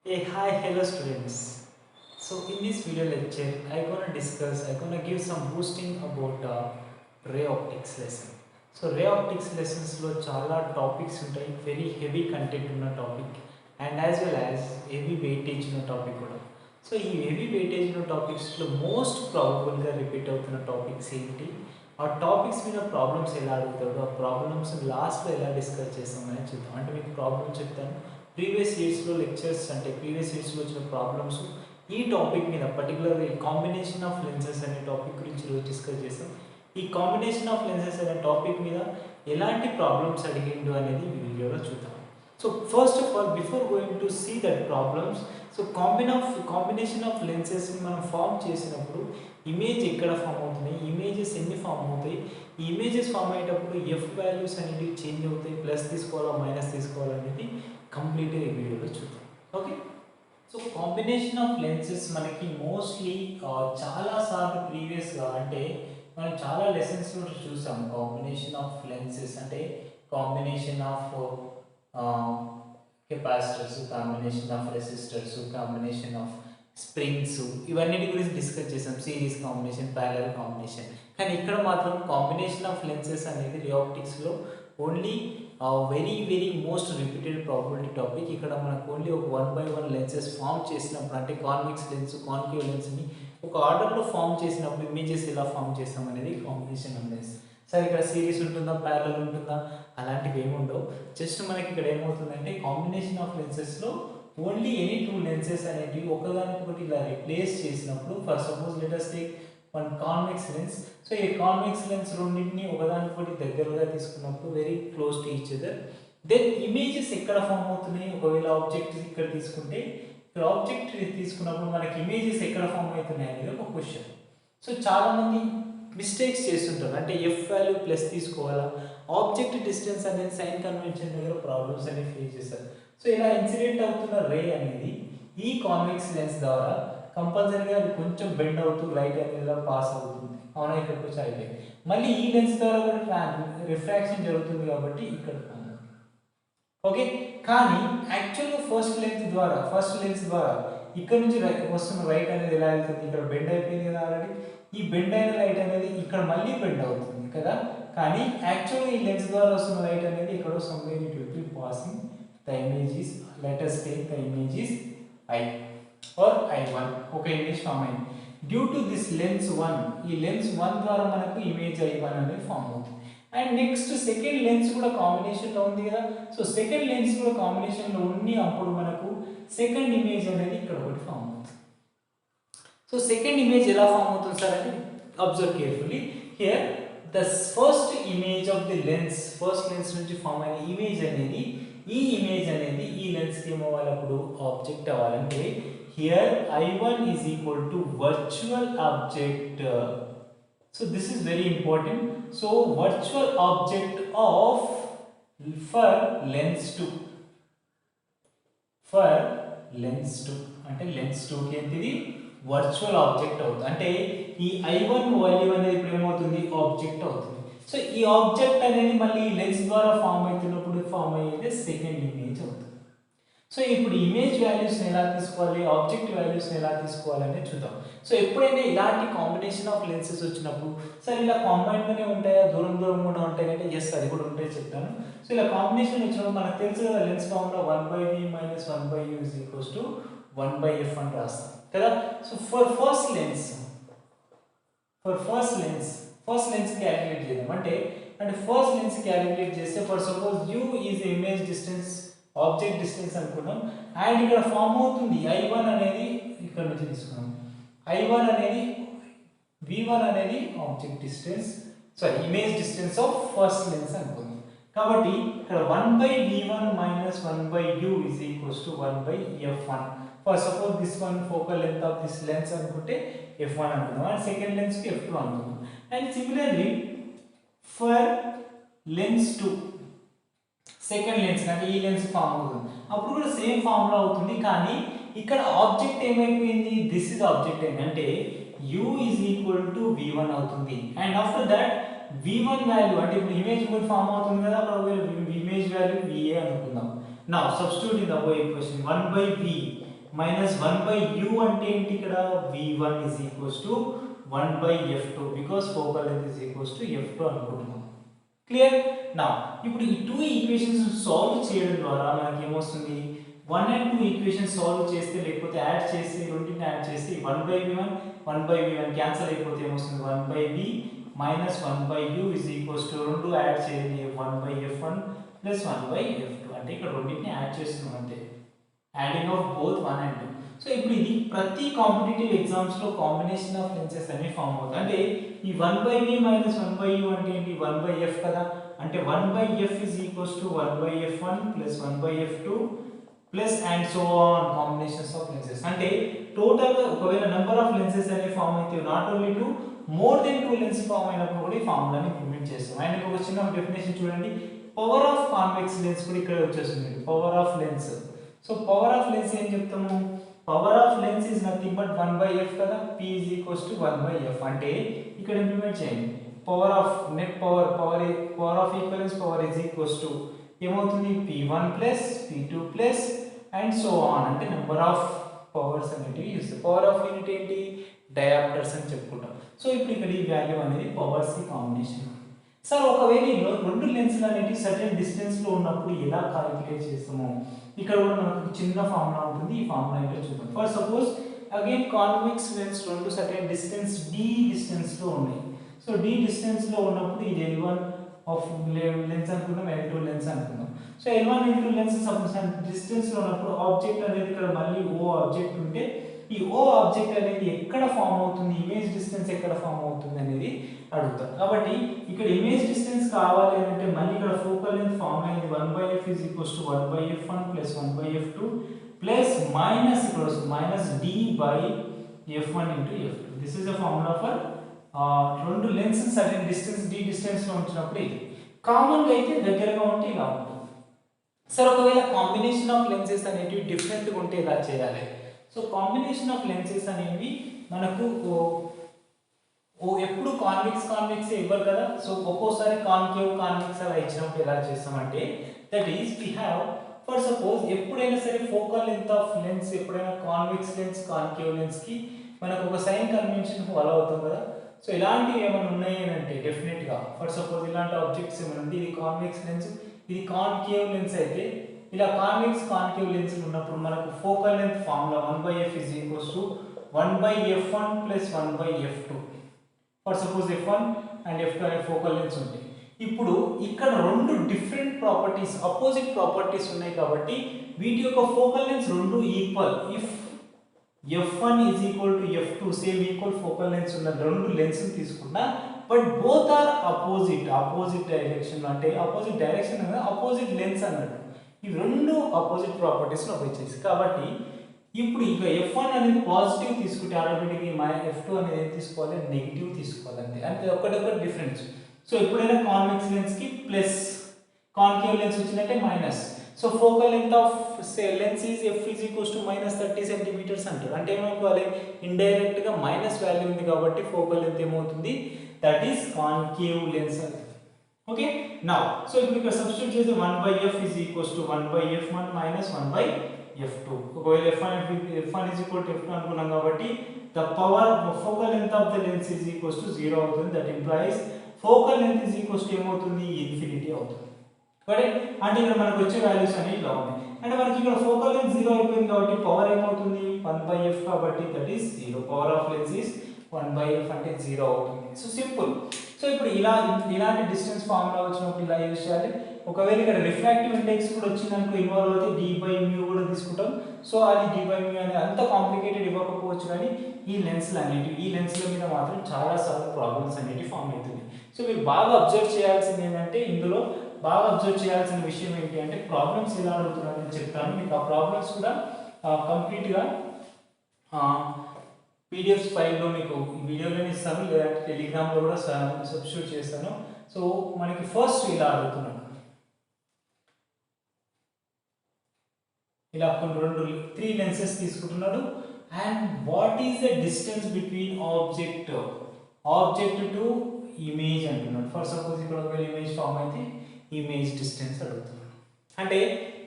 Hey, hi, hello students. So in this video lecture, I'm gonna give some boosting about ray optics lesson. So ray optics lessons లో చాలా topics ఉంటాయి, very heavy content ఉన్న topic and as well as heavy weightage ఉన్న topic కూడా. So ఈ heavy weightage ఉన్న టాపిక్స్లో most ప్రాబబుల్గా repeat అవుతున్న topics ఏంటి, ఆ టాపిక్స్ మీద ప్రాబ్లమ్స్ ఎలా అడుగుతాడు, ఆ ప్రాబ్లమ్స్ లాస్ట్లో ఎలా డిస్కస్ చేస్తామని చూద్దాం. అంటే మీకు ప్రాబ్లమ్ చెప్తాను, ప్రీవియస్ ఇయర్స్లో లెక్చర్స్ అంటే ప్రీవియస్ ఇయర్స్లో వచ్చిన ప్రాబ్లమ్స్ ఈ టాపిక్ మీద పర్టికులర్గా ఈ కాంబినేషన్ ఆఫ్ లెన్సెస్ అనే టాపిక్ గురించి ఈరోజు డిస్కస్ చేస్తాం. ఈ కాంబినేషన్ ఆఫ్ లెన్సెస్ అనే టాపిక్ మీద ఎలాంటి ప్రాబ్లమ్స్ అడిగిండు అనేది ఈ వీడియోలో చూద్దాం. So first of all before going to see that problems, so combination of లెన్సెస్ని మనం ఫామ్ చేసినప్పుడు ఇమేజ్ ఎక్కడ ఫామ్ అవుతున్నాయి, ఇమేజెస్ ఎన్ని ఫామ్ అవుతాయి, ఈ ఇమేజెస్ ఫామ్ అయ్యేటప్పుడు ఎఫ్ వాల్యూస్ అనేవి చేంజ్ అవుతాయి, ప్లస్ తీసుకోవాలా మైనస్ తీసుకోవాలనేది కంప్లీట్గా ఈ వీడియోలో చూద్దాం. Okay, so combination of lenses మనకి మోస్ట్లీ చాలాసార్లు ప్రీవియస్గా అంటే మనం చాలా లెసన్స్లో చూసాం. కాంబినేషన్ ఆఫ్ లెన్సెస్ అంటే combination of capacitors, combination of resistors, combination of springs, ఇవన్నిటి గురించి డిస్కస్ చేసాం. Series combination, parallel combination. కానీ ఇక్కడ మాత్రం కాంబినేషన్ ఆఫ్ లెన్సెస్ అనేది రే ఆప్టిక్స్లో only very very most repeated probability topic. ఇక్కడ మనకు ఓన్లీ ఒక 1 by 1 లెన్సెస్ ఫామ్ చేసినప్పుడు అంటే కాన్వెక్స్ లెన్స్, కాన్కేవ్ లెన్స్ని ఒక ఆర్డర్లో ఫామ్ చేసినప్పుడు ఇమేజెస్ ఎలా ఫామ్ చేస్తాం అనేది కాంబినేషన్ ఆఫ్ లెన్స్. సరే ఇక్కడ సిరీస్ ఉంటుందా, ప్యారలల్ ఉంటుందా, అలాంటివి ఏమి ఉండవు. జస్ట్ మనకి ఇక్కడ ఏమవుతుందంటే కాంబినేషన్ ఆఫ్ లెన్సెస్లో ఓన్లీ ఎనీ 2 లెన్సెస్ అనేటివి ఒకదానికొకటి ఇలా రిప్లేస్ చేసినప్పుడు, for suppose let us take one convex lens. So ఈ కాన్వెక్స్ లెన్స్ రెండింటిని ఒకదానికొకటి దగ్గరగా తీసుకున్నప్పుడు very close to each other, then images ఎక్కడ ఫామ్ అవుతున్నాయి. ఒకవేళ ఆబ్జెక్ట్ ఇక్కడ తీసుకుంటే, ఇక్కడ ఆబ్జెక్ట్ తీసుకున్నప్పుడు మనకి ఇమేజెస్ ఎక్కడ ఫామ్ అవుతున్నాయి అనేది ఒక క్వశ్చన్. సో చాలామంది మిస్టేక్స్ చేస్తుంటారు, అంటే ఎఫ్ వాల్యూ ప్లస్ తీసుకోవాలా, ఆబ్జెక్ట్ డిస్టెన్స్ అనేది సైన్ కన్వెన్షన్ దగ్గర ప్రాబ్లమ్స్ అనేవి ఫేస్ చేస్తారు. సో ఇలా ఇన్సిడెంట్ అవుతున్న రే అనేది ఈ కాన్వెక్స్ లెన్స్ ద్వారా కంపల్సరీగా అది కొంచెం బెండ్ అవుతూ లైట్ అనేది పాస్ అవుతుంది. అవునా, ఇక్కడికి వచ్చి అయిపోయింది. మళ్ళీ ఈ లెన్స్ ద్వారా కూడా రిఫ్రాక్షన్ జరుగుతుంది కాబట్టి ఇక్కడ ఓకే. కానీ యాక్చువల్గా ఫస్ట్ లెన్స్ ద్వారా ఇక్కడ నుంచి వస్తున్న లైట్ అనేది ఎలా వెళ్తుంది, ఇక్కడ బెండ్ అయిపోయింది కదా ఆల్రెడీ. ఈ బెండ్ అయిన లైట్ అనేది ఇక్కడ మళ్ళీ బెండ్ అవుతుంది కదా. కానీ యాక్చువల్గా ఈ లెన్స్ ద్వారా వస్తున్న లైట్ అనేది ఇక్కడ somewhere it will be passing the image is, let us take the image is I or I1. ఒక ఇమేజ్ ఫామ్ అయింది డ్యూ టు దిస్ లెన్స్ 1. ఈ లెన్స్ 1 ద్వారా మనకు ఇమేజ్ I1 అనేది ఫామ్ అవుతుంది. అండ్ నెక్స్ట్ సెకండ్ లెన్స్ కూడా కాంబినేషన్లో ఉంది కదా. సో సెకండ్ లెన్స్ కూడా కాంబినేషన్లో ఉంది, అప్పుడు మనకు సెకండ్ ఇమేజ్ అనేది ఇక్కడ ఒకటి ఫామ్ అవుతుంది. సో సెకండ్ ఇమేజ్ ఎలా ఫామ్ అవుతుంది సార్ అంటే observe carefully here. The first image of the lens, first lens నుంచి ఫామ్ అయిన ఇమేజ్ అనేది, ఈ ఇమేజ్ అనేది ఈ లెన్స్కి ఏమవ్వాలి, అప్పుడు ఆబ్జెక్ట్ అవ్వాలంటే here I1 is equal to virtual object. So this is very important. So virtual object of for lens 2, for lens 2 అంటే lens 2 కి ఏంటిది వర్చువల్ ఆబ్జెక్ట్ అవుతుంది. అంటే ఈ I1 వాల్యూ అనేది ఇప్పుడు ఏమవుతుంది, ఆబ్జెక్ట్ అవుతుంది. సో ఈ ఆబ్జెక్ట్ అనేది మళ్ళీ లెన్స్ ద్వారా ఫామ్ అవుతున్నప్పుడు ఫామ్ అయ్యేది సెకండ్ ఇమేజ్ అవుతుంది. సో ఇప్పుడు ఇమేజ్ వాల్యూస్ని ఎలా తీసుకోవాలి, ఆబ్జెక్ట్ వాల్యూస్ని ఎలా తీసుకోవాలి అనేది చూద్దాం. సో ఎప్పుడైనా ఇలాంటి కాంబినేషన్ ఆఫ్ లెన్సెస్ వచ్చినప్పుడు, సరే ఇలా కాంబైన్గానే ఉంటాయా, దూరం దూరం కూడా ఉంటాయి అంటే ఎస్, అది కూడా ఉంటాయి చెప్తాను. సో ఇలా కాంబినేషన్ వచ్చినప్పుడు మనకు తెలుసు కదా, lens formula 1/v minus 1/u is equals to 1/f అని రాస్తాం కదా. So for first lens calculate చేద్దాం. అంటే ఫస్ట్ లెన్స్ క్యాలిక్యులేట్ చేస్తే for suppose u is image distance, object distance అనుకున్నాం. అండ్ ఇక్కడ ఫామ్ అవుతుంది I1 అనేది, ఇక్కడ నుంచి తీసుకున్నాం I1 అనేది, V1 అనేది object distance, sorry image distance of first lens అనుకున్నాం. కాబట్టి ఇక్కడ 1/v1 minus 1/u is equals to 1/f1. For suppose this one focal length of this lens అనుకుంటే f1 అనుకున్నాం, అండ్ సెకండ్ లెన్స్కి f2 అనుకున్నాం. And similarly for lens 2, second lens అంటే ఈ lens form అవుతుంది, అప్పుడు కూడా సేమ్ ఫార్ములా అవుతుంది. కానీ ఇక్కడ ఆబ్జెక్ట్ ఏమైపోయింది, దిస్ ఇస్ ఆబ్జెక్ట్ అయింది, అంటే u is equal to v1 అవుతుంది. And after that v1 value అంటే ఇప్పుడు ఇమేజ్ కూడా ఫామ్ అవుతుంది కదా, అప్పుడు ఇమేజ్ వాల్యూ va అనుకుందాం. Now substitute in the above equation 1/v minus 1/u అంటే ఏంటి ఇక్కడ v1 is equals to 1/f2 because focal length is equals to f2 అనుకుంటున్నాం. క్లియర్? నా ఇప్పుడు ఈ టూ ఈక్వేషన్స్ సాల్వ్ చేయడం ద్వారా మనకి ఏమొస్తుంది 1 and 2 ఈక్వేషన్స్ సాల్వ్ చేస్తే లేకపోతే యాడ్ చేసి రెండింటిని యాడ్ చేసి 1/v1 1/v1 క్యాన్సిల్ అయిపోతే ఏమొస్తుంది 1/v minus 1/u is equals to రెండు యాడ్ చేయండి 1/f1 plus 1/f2 అంటే ఇక్కడ రెండింటిని యాడ్ చేస్తున్నాం అంతే. Adding of both 1 and 2. So ఇప్పుడు ఇది ప్రతి కాంపిటేటివ్ ఎగ్జామ్స్ లో కాంబినేషన్ ఆఫ్ లెన్సెస్ అన్ని ఫామ్ అవుతాయి. అంటే ఈ 1/v minus 1/u అంటే ఏంటి 1/f కదా, అంటే 1/f is equals to 1/f1 plus 1/f2 plus and so on combinations of lenses. అంటే టోటల్ గా ఒకవేళ నెంబర్ ఆఫ్ లెన్సెస్ అనే ఫామ్ అయితే not only to more than 2 lens form అయినప్పుడు కూడా ఈ ఫార్ములాని ఇంప్లిమెంట్ చేస్తాం. అండ్ ఒక చిన్న డెఫినేషన్ చూడండి, పవర్ ఆఫ్ కాన్వెక్స్ లెన్స్ కూడా ఇక్కడ వచ్చేస్తుంది, power of lens. So power of lens ఏం చెప్తాము, power of lens is nothing but 1/f కదా, p is equals to 1/f. అంటే ఇక్కడ ఇంప్లిమెంట్ చేయండి power of net power of equivalence power is equals to ఏమవుతుంది p1 plus p2 plus and so on. అంటే number of powers అనేటివి use. Power of unit ఏంటి dioptres అని చెప్పుకుంటాం. So ఇప్పుడు ఇక్కడ ఈ వాల్యూ అనేది పవర్స్ కి కాంబినేషన్. సార్ ఒకవేళ రెండు లెన్స్లు అనేవి సర్టెన్ డిస్టెన్స్ లో ఉన్నప్పుడు ఎలా క్యాలిక్యులేట్ చేస్తాము, ఇక్కడ కూడా మనకు చిన్న ఫార్ములా ఉంటుంది. ఈ ఫార్ములా ఏంటో చూద్దాం. For suppose again convex lens రెండు సర్టెన్ డిస్టెన్స్ d డిస్టెన్స్ లో ఉన్నాయి. సో d డిస్టెన్స్ లో ఉన్నప్పుడు ఇది L1 ఆఫ్ లెన్స్ అనుకుందాం, L2 లెన్స్ అనుకుందాం. So L1 L2 lens some distance లో ఉన్నప్పుడు ఆబ్జెక్ట్ అనేది ఇక్కడ మళ్ళీ O ఆబ్జెక్ట్ ఉంటే ఈ O ఆబ్జెక్ట్ అనేది ఎక్కడ ఫామ్ అవుతుంది, ఇమేజ్ డిస్టెన్స్ ఎక్కడ ఫామ్ అవుతుంది అనేది అడుగుతాం. కాబట్టి ఇక్కడ ఇమేజ్ డిస్టెన్స్ కావాలి అంటే మళ్ళీ ఇక్కడ ఫోకల్ లెంగ్త్ ఫామ్ అయింది 1/f is equals to 1/f1 plus 1/f2 plus minus ఇక్కడ వస్తుంది minus d/f1 into f2. This is the formula for రెండు lens certain distance d distance లో ఉంచినప్పుడు ఇది. కామన్ గా అయితే దగ్గరగా ఉంటే ఇలా ఉంటుంది. సరే ఒకవేళ కాంబినేషన్ ఆఫ్ లెన్సెస్ అనేవి డిఫరెంట్ గా ఉంటే ఎలా చేయాలి. సో కాంబినేషన్ ఆఫ్ లెన్సెస్ అనేవి మనకు ఎప్పుడు కాన్వెక్స్ ఇవ్వరు కదా. సో ఒక్కోసారి కాన్వెక్స్ అలా ఇచ్చినప్పుడు ఎలా చేస్తామంటే that is we have for suppose ఎప్పుడైనా సరే ఫోకల్ లెంగ్త్ ఆఫ్ లెన్స్ ఎప్పుడైనా కాన్వెక్స్ లెన్స్ కాన్కేవ్ లెన్స్ కి మనకు ఒక సైన్ కన్వెన్షన్ ఫాలో అవుతాం కదా. సో ఇలాంటివి ఏమైనా ఉన్నాయి అంటే డెఫినెట్ గా ఫర్ సపోజ్ ఇలాంటి ఆబ్జెక్ట్స్ ఏమైనా ఉంటే ఇది కాన్వెక్స్ లెన్స్ ఇది కాన్కేవ్ లెన్స్ అయితే ఇలా కాన్వెక్స్ కాన్కేవ్ లెన్స్ ఉన్నప్పుడు మనకు focal length formula 1/f is equals to 1/f1 plus 1/f2. For suppose f1 and f2 అనే ఫోకల్ లెన్స్ ఉంటాయి. ఇప్పుడు ఇక్కడ రెండు డిఫరెంట్ ప్రాపర్టీస్ అపోజిట్ ప్రాపర్టీస్ ఉన్నాయి కాబట్టి వీటి యొక్క ఫోకల్ లెన్స్ రెండు equal. If f1 is equal to f2 same equal focal lens ఉన్న రెండు లెన్స్ తీసుకున్నా but both are opposite direction అంటే అపోజిట్ డైరెక్షన్ అనేది అపోజిట్ లెన్స్ అన్నట్టు. ఈ రెండు అపోజిట్ ప్రాపర్టీస్ లో వచ్చేసి కాబట్టి ఇప్పుడు ఇక f1 అనేది పాజిటివ్ తీసుకుంటే ఆటోమేటిక్గా f2 అనేది ఏం తీసుకోవాలి నెగిటివ్ తీసుకోవాలి అంతే. అంటే ఒకటొక డిఫరెన్స్. సో ఎప్పుడైనా కాన్వెక్స్ లెన్స్ కి ప్లస్ కాన్కేవ్ లెన్స్ వచ్చిందంటే minus. So focal length of lens is f is equals to -30 centimetres అంటారు. అంటే ఏమనుకోవాలి ఇండైరెక్ట్ గా మైనస్ వాల్యూ ఉంది కాబట్టి ఫోకల్ లెంగ్త్ ఏమవుతుంది that is concave lens. Okay now so ఇప్పుడు ఇక్కడ సబ్స్టిట్యూట్ చేస్తే 1/f is equals to 1/f1 minus 1/f2. ఒకవేళ f1 is equal to f2 అనుకున్నాం కాబట్టి the focal length of the lens is equals to 0 అవుతుంది. that implies focal length is equals to ఏమవుతుంది infinity అవుతుంది. Correct? అంటే ఇక్కడ మనకు వచ్చే వాల్యూస్ అనేవి ఇలా ఉన్నాయి. అంటే మనకి ఇక్కడ ఫోకల్ లెంత్ 0 అయిపోయింది కాబట్టి పవర్ ఏమవుతుంది 1/f కాబట్టి that is 0. Power of lens is 1/f అంటే 0 అవుతుంది. So simple. సో ఇప్పుడు ఇలాంటి డిస్టెన్స్ ఫార్ములా వచ్చినప్పుడు ఇలా యూజ్ చేయాలి. ఒకవేళ ఇక్కడ రిఫ్రాక్టివ్ ఇండెక్స్ కూడా వచ్చిందనుకో ఇన్వాల్వ్ అయితే d/mu కూడా తీసుకుంటాం. సో అది d/mu అనేది అంత కాంప్లికేటెడ్ ఇవ్వకపోవచ్చు కానీ ఈ లెన్స్లు మీద మాత్రం చాలా సార్లు ప్రాబ్లమ్స్ అనేవి ఫామ్ అవుతుంది. సో మీరు బాగా అబ్జర్వ్ చేయాల్సింది ఏంటంటే ఇందులో బాగా అబ్జర్వ్ చేయాల్సిన విషయం ఏంటి అంటే ప్రాబ్లమ్స్ ఎలా అడుగుతున్నారని చెప్తాను. మీకు ఆ ప్రాబ్లమ్స్ కూడా కంప్లీట్గా పీడిఎఫ్ ఫైల్లో మీకు వీడియోలోనే ఇస్తాను లేదంటే టెలిగ్రామ్లో కూడా సబ్స్టిట్యూట్ చేస్తాను. సో మనకి ఫస్ట్ ఇలా అడుగుతున్నాను, ఇలా కొన్ని 3 లెన్సెస్ తీసుకుంటున్నాడు and what is the distance between object to image అంటున్నాడు. ఫర్ సపోజ్ ఇక్కడ ఒకవేళ ఇమేజ్ ఫామ్ అయితే ఇమేజ్ డిస్టెన్స్ అడుగుతున్నాడు. అంటే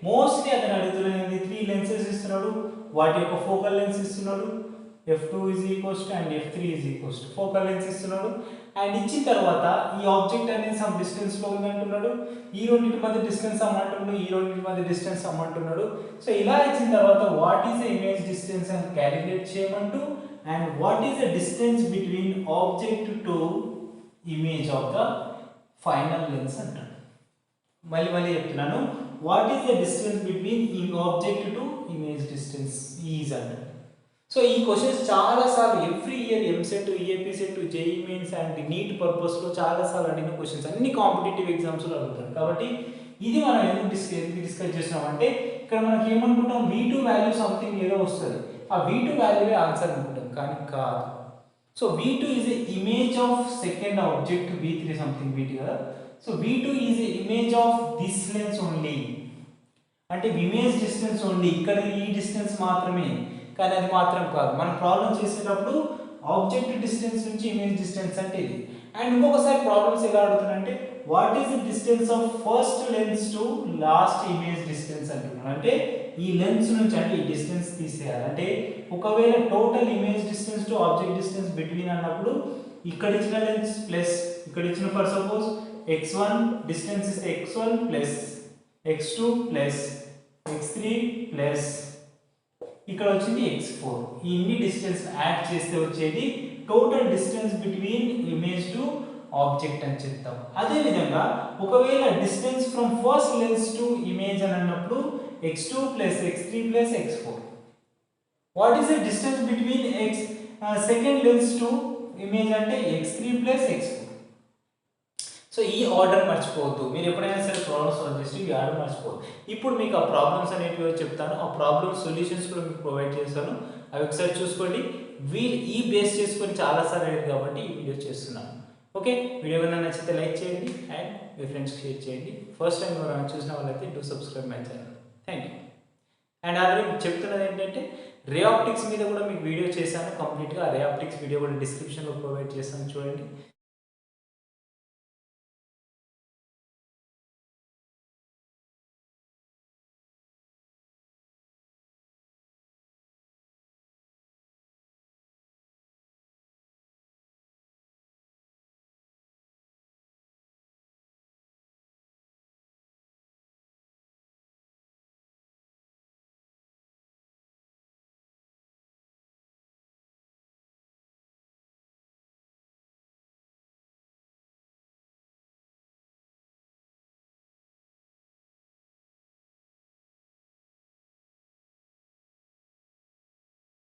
మోస్ట్లీ అతను అడుగుతున్నది 3 లెన్సెస్ ఇస్తున్నాడు, వాటి యొక్క ఫోకల్ లెన్స్ ఇస్తున్నాడు, f2 is equals to and f3 is equals to focal lens ఇస్తున్నాడు. అండ్ ఇచ్చిన తర్వాత ఈ ఆబ్జెక్ట్ అనేది సమ్ డిస్టెన్స్ లో ఉంది అంటున్నాడు, ఈ రెండింటి మధ్య డిస్టెన్స్ అమ్మంటున్నాడు, ఈ రెండింటి మధ్య డిస్టెన్స్ అమ్మంటున్నాడు. సో ఇలా ఇచ్చిన తర్వాత what is the image distance అని క్యాలిక్యులేట్ చేయమంటూ and what is the distance between object to image of the final lens అంటాడు. మళ్ళీ చెప్తున్నాను, what is the distance between object to image distance is అంటాడు. So ఈ క్వశ్చన్స్ చాలాసార్లు every year EAMCET, EAPCET, JEE mains and NEET పర్పస్లో చాలాసార్లు అడిగిన questions అన్ని కాంపిటేటివ్ ఎగ్జామ్స్లో అడుగుతారు. కాబట్టి ఇది మనం ఎందుకు డిస్కస్ చేస్తున్నామంటే ఇక్కడ మనకి ఏమనుకుంటాం, V2 వాల్యూ సంథింగ్ ఏదో వస్తుంది, ఆ V2 వాల్యూవే ఆన్సర్ అనుకుంటాం, కానీ కాదు. So V2 is a image of second object, V3 something V2 కదా. So V2 is a image of this lens only, అంటే ఇమేజ్ డిస్టెన్స్ ఓన్లీ, ఇక్కడ ఈ డిస్టెన్స్ మాత్రమే, కానీ అది మాత్రం కాదు. మనం ప్రాబ్లం చేసేటప్పుడు ఆబ్జెక్ట్ డిస్టెన్స్ నుంచి ఇమేజ్ డిస్టెన్స్ అంటే ఇది. అండ్ ఇంకొకసారి ప్రాబ్లమ్స్ ఎలా అడుగుతున్నారంటే what is the distance of first lens to last image distance అంటున్నాను. అంటే ఈ లెన్స్ నుంచి అంటే ఈ డిస్టెన్స్ తీసేయాలి. అంటే ఒకవేళ total image distance to object distance between అన్నప్పుడు ఇక్కడ ఇచ్చిన లెన్స్ ప్లస్ ఇక్కడ ఇచ్చిన ఫర్ సపోజ్ x1 డిస్టెన్స్ ఇస్తే x1 plus x2 plus x3 plus ఇక్కడ వచ్చింది x4, ఈ ఇన్ని డిస్టెన్స్ యాడ్ చేస్తే వచ్చేది total distance between image to object అని చెప్తాం. అదే విధంగా ఒకవేళ distance from first lens to image అని అన్నప్పుడు x2 plus x3 plus x4. What is the distance between second lens to image అంటే x3 ప్లస్ x4. సో ఈ ఆర్డర్ మర్చిపోవద్దు, మీరు ఎప్పుడైనా సరే ప్రాబ్లమ్స్ సాల్వ్ చేసి ఈ ఆర్డర్ మర్చిపోవద్దు. ఇప్పుడు మీకు ఆ ప్రాబ్లమ్స్ అనేవి చెప్తాను, ఆ ప్రాబ్లమ్ సొల్యూషన్స్ కూడా మీకు ప్రొవైడ్ చేస్తాను, అవి ఒకసారి చూసుకోండి. ఈ బేస్ చేసుకొని చాలాసార్లు అయ్యారు కాబట్టి ఈ వీడియో చేస్తున్నాను. ఓకే, వీడియో కన్నా నచ్చితే లైక్ చేయండి అండ్ మీ ఫ్రెండ్స్కి షేర్ చేయండి. ఫస్ట్ టైం ఎవరైనా చూసిన వాళ్ళైతే do subscribe my channel. Thank you. And already చెప్తున్నది ఏంటంటే రే ఆప్టిక్స్ మీద కూడా మీకు వీడియో చేశాను కంప్లీట్గా, ఆ రే ఆప్టిక్స్ వీడియో కూడా డిస్క్రిప్షన్లో ప్రొవైడ్ చేస్తాను, చూడండి.